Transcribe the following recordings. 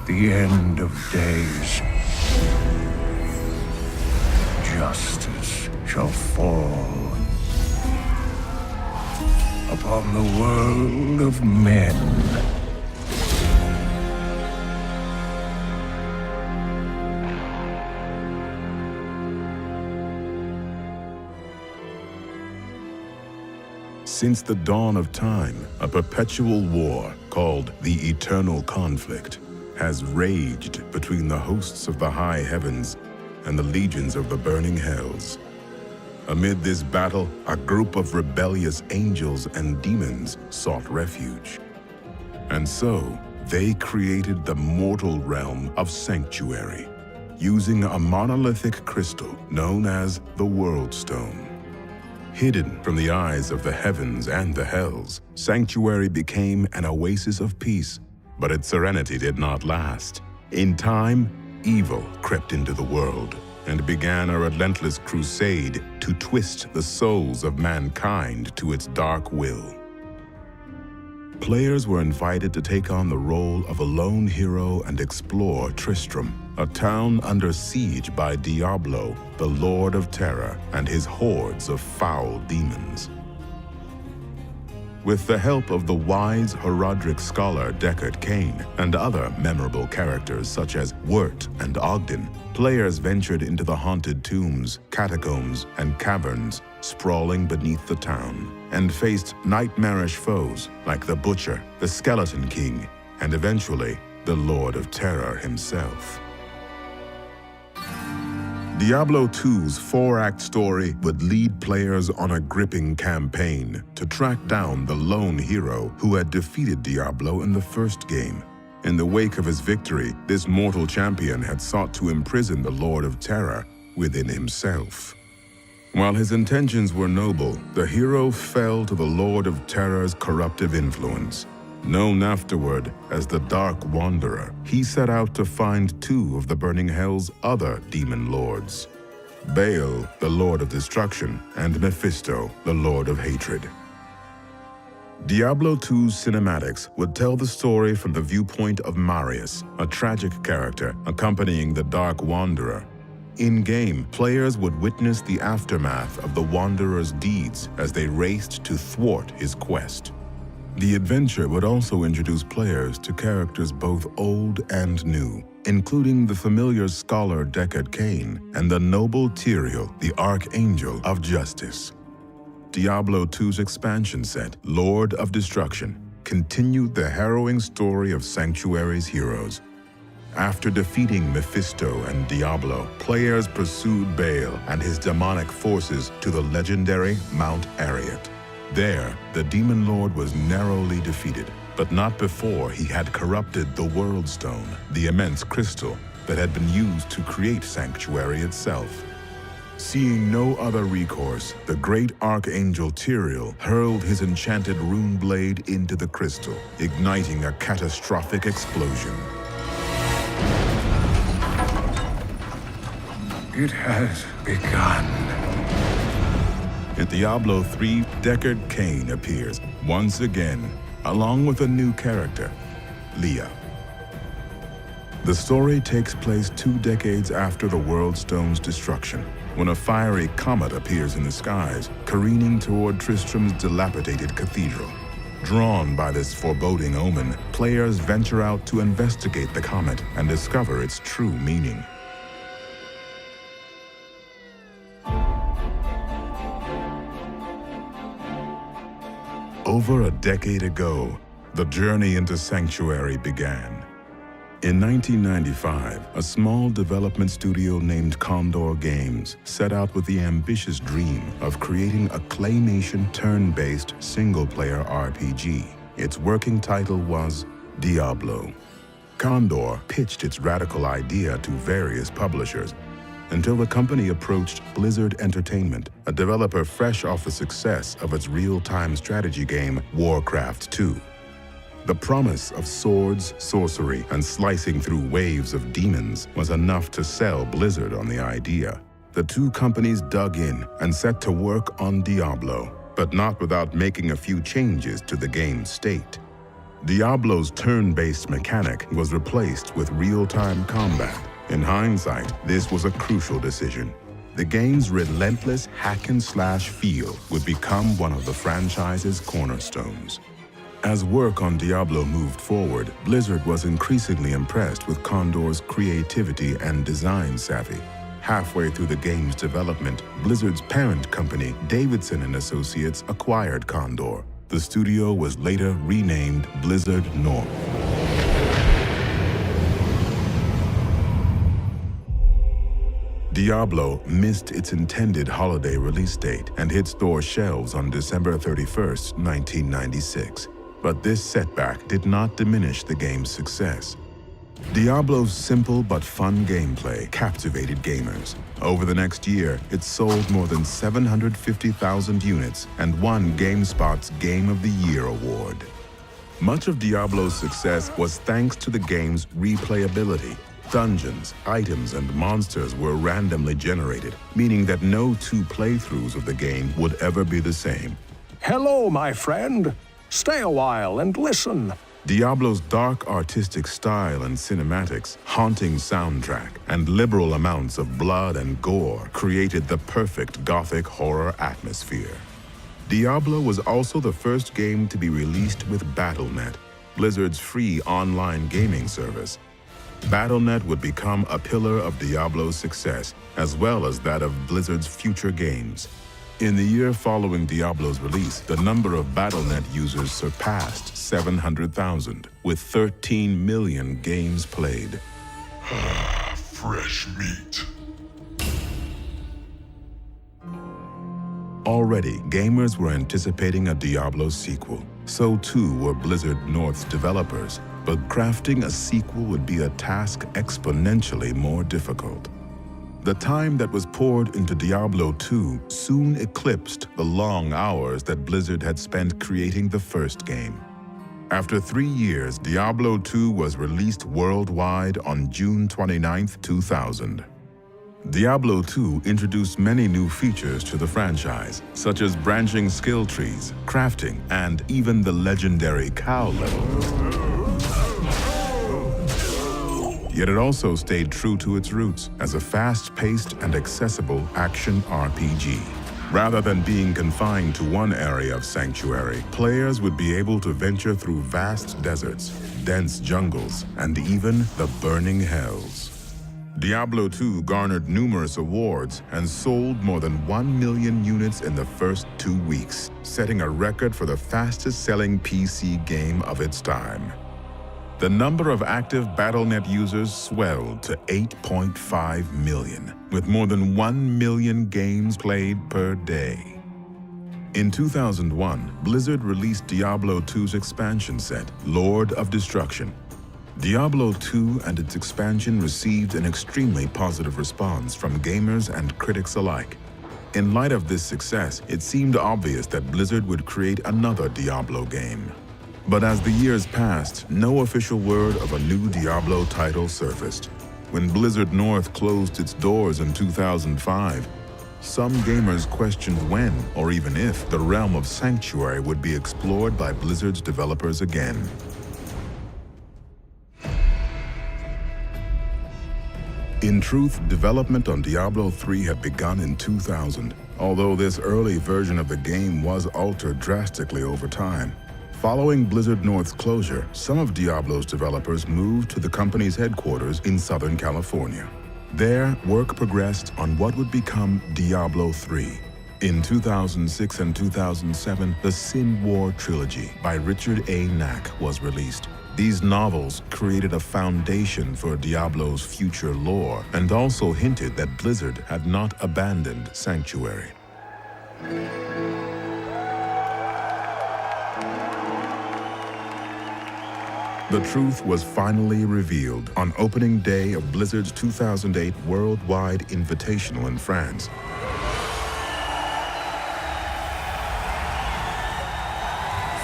At the end of days, justice shall fall upon the world of men. Since the dawn of time, a perpetual war called the Eternal Conflict has raged between the hosts of the high heavens and the legions of the burning hells. Amid this battle, a group of rebellious angels and demons sought refuge. And so, they created the mortal realm of Sanctuary, using a monolithic crystal known as the World Stone. Hidden from the eyes of the heavens and the hells, Sanctuary became an oasis of peace, but its serenity did not last. In time, evil crept into the world and began a relentless crusade to twist the souls of mankind to its dark will. Players were invited to take on the role of a lone hero and explore Tristram, a town under siege by Diablo, the Lord of Terror, and his hordes of foul demons. With the help of the wise Horadric scholar Deckard Cain and other memorable characters such as Wirt and Ogden, players ventured into the haunted tombs, catacombs, and caverns sprawling beneath the town, and faced nightmarish foes like the Butcher, the Skeleton King, and eventually the Lord of Terror himself. Diablo 2's 4-act story would lead players on a gripping campaign to track down the lone hero who had defeated Diablo in the first game. In the wake of his victory, this mortal champion had sought to imprison the Lord of Terror within himself. While his intentions were noble, the hero fell to the Lord of Terror's corruptive influence. Known afterward as the Dark Wanderer, he set out to find two of the Burning Hell's other demon lords, Baal, the Lord of Destruction, and Mephisto, the Lord of Hatred. Diablo 2's cinematics would tell the story from the viewpoint of Marius, a tragic character accompanying the Dark Wanderer. In-game, players would witness the aftermath of the Wanderer's deeds as they raced to thwart his quest. The adventure would also introduce players to characters both old and new, including the familiar scholar Deckard Cain and the noble Tyrael, the Archangel of Justice. Diablo 2's expansion set, Lord of Destruction, continued the harrowing story of Sanctuary's heroes. After defeating Mephisto and Diablo, players pursued Baal and his demonic forces to the legendary Mount Arreat. There, the Demon Lord was narrowly defeated, but not before he had corrupted the World Stone, the immense crystal that had been used to create Sanctuary itself. Seeing no other recourse, the great Archangel Tyrael hurled his enchanted rune blade into the crystal, igniting a catastrophic explosion. It has begun. In Diablo 3, Deckard Cain appears once again, along with a new character, Leah. The story takes place 2 decades after the World Stone's destruction, when a fiery comet appears in the skies, careening toward Tristram's dilapidated cathedral. Drawn by this foreboding omen, players venture out to investigate the comet and discover its true meaning. Over a decade ago, the journey into Sanctuary began. In 1995, a small development studio named Condor Games set out with the ambitious dream of creating a claymation turn-based single-player RPG. Its working title was Diablo. Condor pitched its radical idea to various publishers, until the company approached Blizzard Entertainment, a developer fresh off the success of its real-time strategy game, Warcraft 2. The promise of swords, sorcery, and slicing through waves of demons was enough to sell Blizzard on the idea. The two companies dug in and set to work on Diablo, but not without making a few changes to the game's state. Diablo's turn-based mechanic was replaced with real-time combat. In hindsight, this was a crucial decision. The game's relentless hack-and-slash feel would become one of the franchise's cornerstones. As work on Diablo moved forward, Blizzard was increasingly impressed with Condor's creativity and design savvy. Halfway through the game's development, Blizzard's parent company, Davidson & Associates, acquired Condor. The studio was later renamed Blizzard North. Diablo missed its intended holiday release date and hit store shelves on December 31st, 1996. But this setback did not diminish the game's success. Diablo's simple but fun gameplay captivated gamers. Over the next year, it sold more than 750,000 units and won GameSpot's Game of the Year award. Much of Diablo's success was thanks to the game's replayability. Dungeons, items, and monsters were randomly generated, meaning that no two playthroughs of the game would ever be the same. Hello, my friend. Stay a while and listen. Diablo's dark artistic style and cinematics, haunting soundtrack, and liberal amounts of blood and gore created the perfect gothic horror atmosphere. Diablo was also the first game to be released with Battle.net, Blizzard's free online gaming service. Battle.net would become a pillar of Diablo's success, as well as that of Blizzard's future games. In the year following Diablo's release, the number of Battle.net users surpassed 700,000, with 13 million games played. Fresh meat. Already, gamers were anticipating a Diablo sequel. So too were Blizzard North's developers, but crafting a sequel would be a task exponentially more difficult. The time that was poured into Diablo 2 soon eclipsed the long hours that Blizzard had spent creating the first game. After 3 years, Diablo 2 was released worldwide on June 29, 2000. Diablo 2 introduced many new features to the franchise, such as branching skill trees, crafting, and even the legendary cow level. Yet it also stayed true to its roots as a fast-paced and accessible action RPG. Rather than being confined to one area of Sanctuary, players would be able to venture through vast deserts, dense jungles, and even the burning hells. Diablo 2 garnered numerous awards and sold more than 1 million units in the first 2 weeks, setting a record for the fastest-selling PC game of its time. The number of active Battle.net users swelled to 8.5 million, with more than 1 million games played per day. In 2001, Blizzard released Diablo 2's expansion set, Lord of Destruction. Diablo 2 and its expansion received an extremely positive response from gamers and critics alike. In light of this success, it seemed obvious that Blizzard would create another Diablo game. But as the years passed, no official word of a new Diablo title surfaced. When Blizzard North closed its doors in 2005, some gamers questioned when, or even if, the realm of Sanctuary would be explored by Blizzard's developers again. In truth, development on Diablo 3 had begun in 2000, although this early version of the game was altered drastically over time. Following Blizzard North's closure, some of Diablo's developers moved to the company's headquarters in Southern California. There, work progressed on what would become Diablo 3. In 2006 and 2007, the Sin War trilogy by Richard A. Knack was released. These novels created a foundation for Diablo's future lore and also hinted that Blizzard had not abandoned Sanctuary. The truth was finally revealed on opening day of Blizzard's 2008 Worldwide Invitational in France.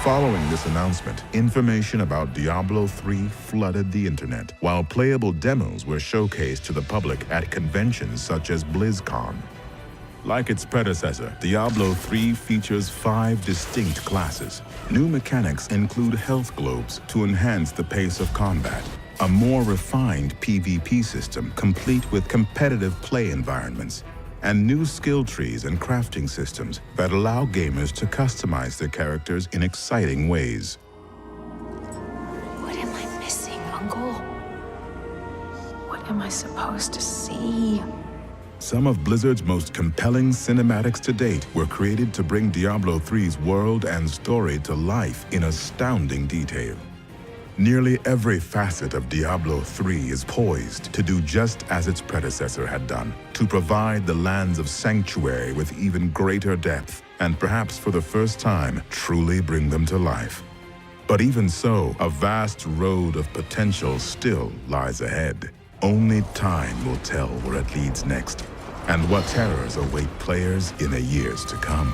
Following this announcement, information about Diablo 3 flooded the internet, while playable demos were showcased to the public at conventions such as BlizzCon. Like its predecessor, Diablo 3 features 5 distinct classes. New mechanics include health globes to enhance the pace of combat, a more refined PvP system complete with competitive play environments, and new skill trees and crafting systems that allow gamers to customize their characters in exciting ways. What am I missing, Uncle? What am I supposed to see? Some of Blizzard's most compelling cinematics to date were created to bring Diablo 3's world and story to life in astounding detail. Nearly every facet of Diablo 3 is poised to do just as its predecessor had done, to provide the lands of Sanctuary with even greater depth, and perhaps for the first time, truly bring them to life. But even so, a vast road of potential still lies ahead. Only time will tell where it leads next, and what terrors await players in the years to come.